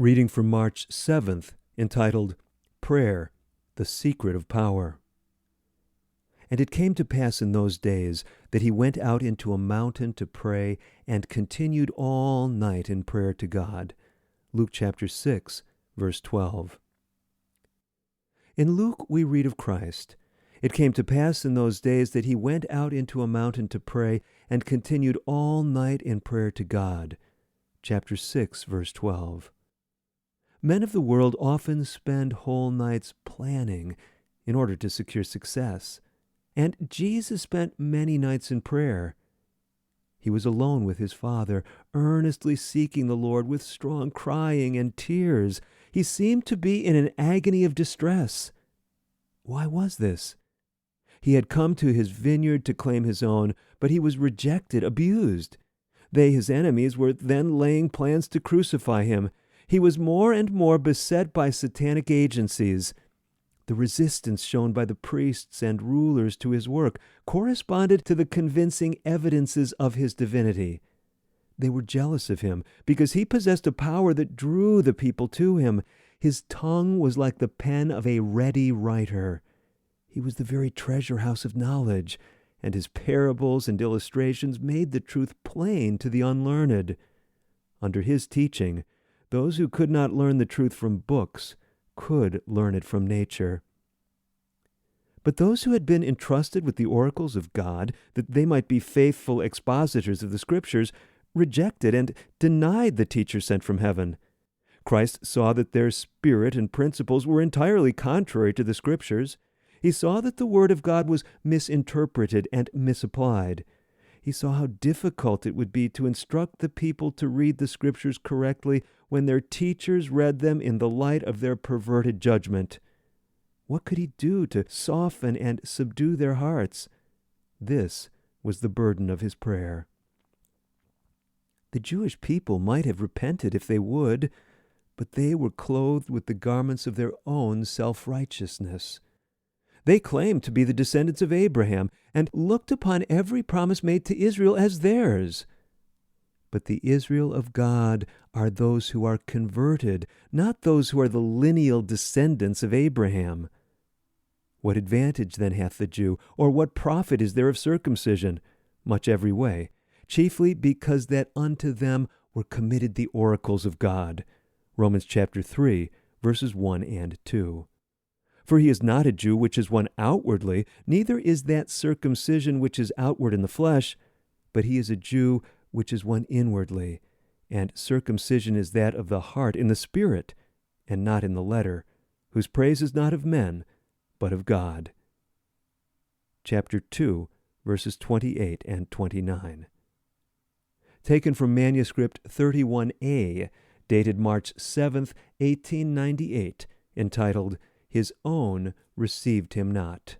Reading from March 7th, entitled, Prayer, the Secret of Power. And it came to pass in those days that he went out into a mountain to pray and continued all night in prayer to God. Luke chapter 6, verse 12. In Luke we read of Christ. It came to pass in those days that he went out into a mountain to pray and continued all night in prayer to God. Chapter 6, verse 12. Men of the world often spend whole nights planning in order to secure success. And Jesus spent many nights in prayer. He was alone with his Father, earnestly seeking the Lord with strong crying and tears. He seemed to be in an agony of distress. Why was this? He had come to his vineyard to claim his own, but he was rejected, abused. They, his enemies, were then laying plans to crucify him. He was more and more beset by satanic agencies. The resistance shown by the priests and rulers to his work corresponded to the convincing evidences of his divinity. They were jealous of him because he possessed a power that drew the people to him. His tongue was like the pen of a ready writer. He was the very treasure house of knowledge, and his parables and illustrations made the truth plain to the unlearned. Under his teaching, those who could not learn the truth from books could learn it from nature. But those who had been entrusted with the oracles of God, that they might be faithful expositors of the Scriptures, rejected and denied the teacher sent from heaven. Christ saw that their spirit and principles were entirely contrary to the Scriptures. He saw that the Word of God was misinterpreted and misapplied. He saw how difficult it would be to instruct the people to read the Scriptures correctly when their teachers read them in the light of their perverted judgment. What could he do to soften and subdue their hearts? This was the burden of his prayer. The Jewish people might have repented if they would, but they were clothed with the garments of their own self-righteousness. They claimed to be the descendants of Abraham and looked upon every promise made to Israel as theirs. But the Israel of God are those who are converted, not those who are the lineal descendants of Abraham. What advantage then hath the Jew, or what profit is there of circumcision? Much every way, chiefly because that unto them were committed the oracles of God. Romans chapter 3, verses 1 and 2. For he is not a Jew which is one outwardly, neither is that circumcision which is outward in the flesh, but he is a Jew which is one inwardly, and circumcision is that of the heart in the spirit, and not in the letter, whose praise is not of men, but of God. Chapter 2, verses 28 and 29. Taken from manuscript 31A, dated March 7th, 1898, entitled, His Own Received Him Not.